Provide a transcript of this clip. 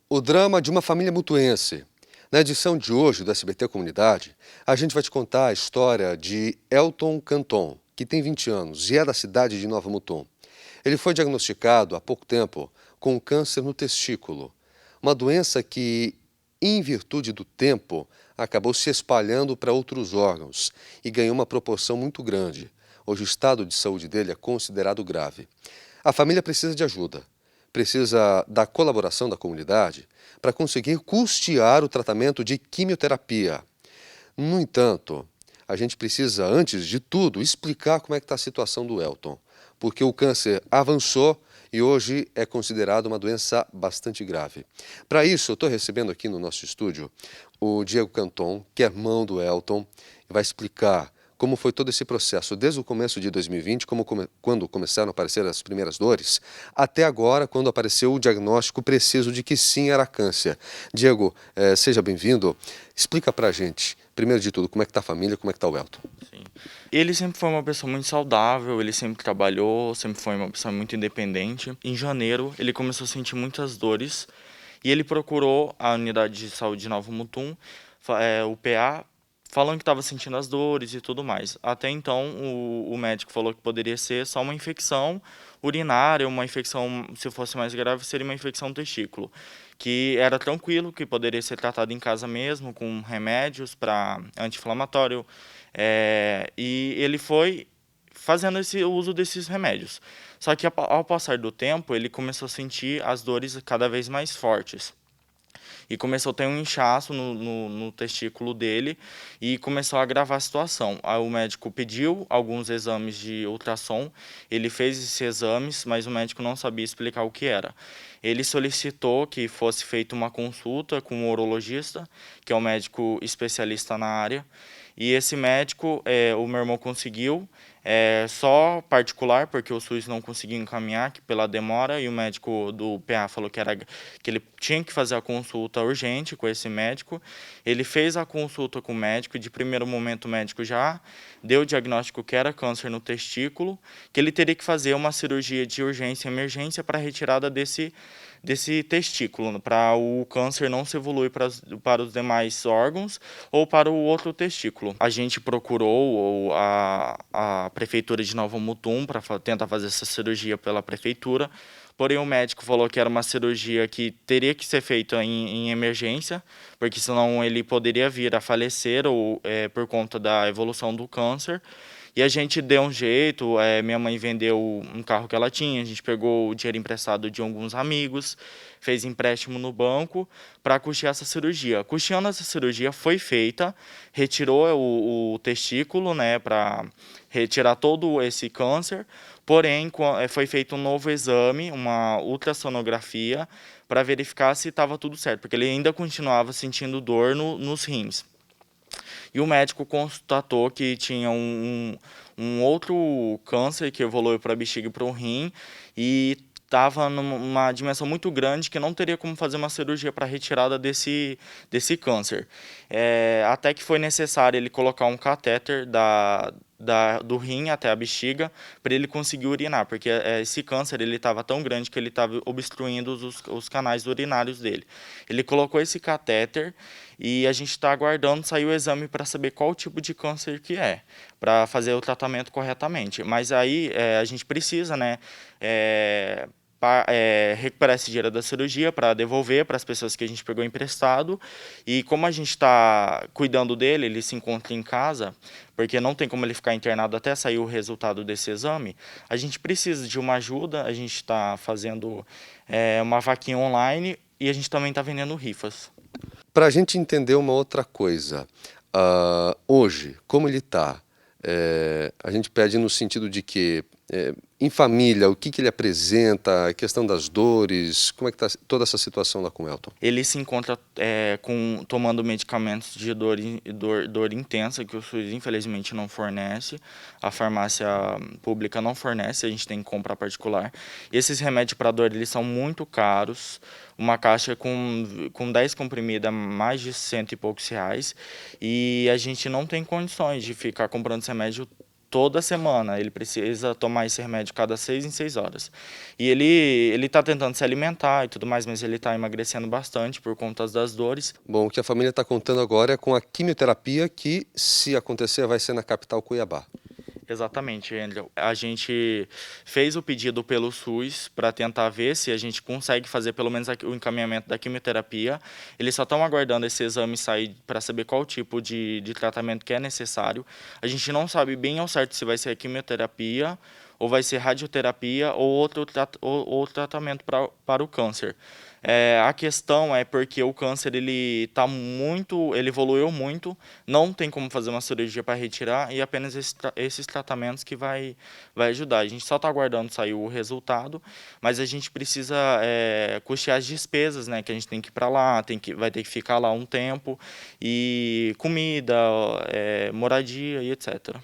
O drama de uma família mutuense. Na edição de hoje do SBT Comunidade, a gente vai te contar a história de Elton Canton, que tem 20 anos e é da cidade de Nova Mutum. Ele foi diagnosticado há pouco tempo com câncer no testículo, uma doença que, em virtude do tempo, acabou se espalhando para outros órgãos e ganhou uma proporção muito grande. Hoje o estado de saúde dele é considerado grave. A família precisa de ajuda, precisa da colaboração da comunidade para conseguir custear o tratamento de quimioterapia. No entanto, a gente precisa, antes de tudo, explicar como é que está a situação do Elton, porque o câncer avançou e hoje é considerado uma doença bastante grave. Para isso, eu estou recebendo aqui no nosso estúdio o Diego Canton, que é irmão do Elton, e vai explicar como foi todo esse processo, desde o começo de 2020, quando começaram a aparecer as primeiras dores, até agora, quando apareceu o diagnóstico preciso de que sim, era câncer. Diego, seja bem-vindo. Explica pra gente, primeiro de tudo, como é que tá a família, como é que tá o Elton. Sim. Ele sempre foi uma pessoa muito saudável, ele sempre trabalhou, sempre foi uma pessoa muito independente. Em janeiro, ele começou a sentir muitas dores e ele procurou a unidade de saúde de Nova Mutum, o PA, falando que estava sentindo as dores e tudo mais. Até então, o médico falou que poderia ser só uma infecção urinária, uma infecção, se fosse mais grave, seria uma infecção no testículo, que era tranquilo, que poderia ser tratado em casa mesmo, com remédios para anti-inflamatório, e ele foi fazendo o uso desses remédios. Só que ao passar do tempo, ele começou a sentir as dores cada vez mais fortes. E começou a ter um inchaço no testículo dele e começou a agravar a situação. Aí o médico pediu alguns exames de ultrassom, ele fez esses exames, mas o médico não sabia explicar o que era. Ele solicitou que fosse feita uma consulta com um urologista, que é um médico especialista na área, e esse médico, o meu irmão conseguiu, só particular, porque o SUS não conseguiu encaminhar pela demora, e o médico do PA falou que ele tinha que fazer a consulta urgente com esse médico. Ele fez a consulta com o médico, e de primeiro momento o médico já deu o diagnóstico que era câncer no testículo, que ele teria que fazer uma cirurgia de urgência e emergência para a retirada desse testículo, para o câncer não se evoluir para os demais órgãos ou para o outro testículo. A gente procurou a prefeitura de Nova Mutum para tentar fazer essa cirurgia pela prefeitura, porém o médico falou que era uma cirurgia que teria que ser feita em emergência, porque senão ele poderia vir a falecer ou por conta da evolução do câncer. E a gente deu um jeito, minha mãe vendeu um carro que ela tinha, a gente pegou o dinheiro emprestado de alguns amigos, fez empréstimo no banco para custear essa cirurgia. Custeando essa cirurgia foi feita, retirou o testículo, né, para retirar todo esse câncer, porém foi feito um novo exame, uma ultrassonografia, para verificar se estava tudo certo, porque ele ainda continuava sentindo dor nos rins. E o médico constatou que tinha um outro câncer que evoluiu para a bexiga e para o rim e estava numa dimensão muito grande que não teria como fazer uma cirurgia para retirada desse câncer. Até que foi necessário ele colocar um catéter do rim até a bexiga para ele conseguir urinar, porque esse câncer ele estava tão grande que ele estava obstruindo os canais urinários dele. Ele colocou esse catéter e a gente está aguardando sair o exame para saber qual tipo de câncer que é, para fazer o tratamento corretamente. Mas aí a gente precisa, né, recuperar esse dinheiro da cirurgia para devolver para as pessoas que a gente pegou emprestado. E como a gente está cuidando dele, ele se encontra em casa, porque não tem como ele ficar internado até sair o resultado desse exame, a gente precisa de uma ajuda, a gente está fazendo uma vaquinha online e a gente também está vendendo rifas. Para a gente entender uma outra coisa, hoje, como ele está, a gente pede no sentido de que, em família, o que que ele apresenta, a questão das dores, como é que está toda essa situação lá com o Elton? Ele se encontra tomando medicamentos de dor intensa, que o SUS infelizmente não fornece, a farmácia pública não fornece, a gente tem que comprar particular. E esses remédios para dor eles são muito caros, uma caixa com 10 comprimidas, mais de cento e poucos reais, e a gente não tem condições de ficar comprando esse remédio toda semana. Ele precisa tomar esse remédio cada 6 em 6 horas. E ele está tentando se alimentar e tudo mais, mas ele está emagrecendo bastante por conta das dores. Bom, o que a família está contando agora é com a quimioterapia que, se acontecer, vai ser na capital Cuiabá. Exatamente, Andrew. A gente fez o pedido pelo SUS para tentar ver se a gente consegue fazer pelo menos o encaminhamento da quimioterapia. Eles só estão aguardando esse exame sair para saber qual tipo de tratamento que é necessário. A gente não sabe bem ao certo se vai ser a quimioterapia ou vai ser radioterapia ou outro tratamento para o câncer. A questão é porque o câncer ele evoluiu muito, não tem como fazer uma cirurgia para retirar e apenas esses tratamentos que vai ajudar. A gente só está aguardando sair o resultado, mas a gente precisa custear as despesas, né? Que a gente tem que ir para lá, vai ter que ficar lá um tempo, e comida, moradia e etc.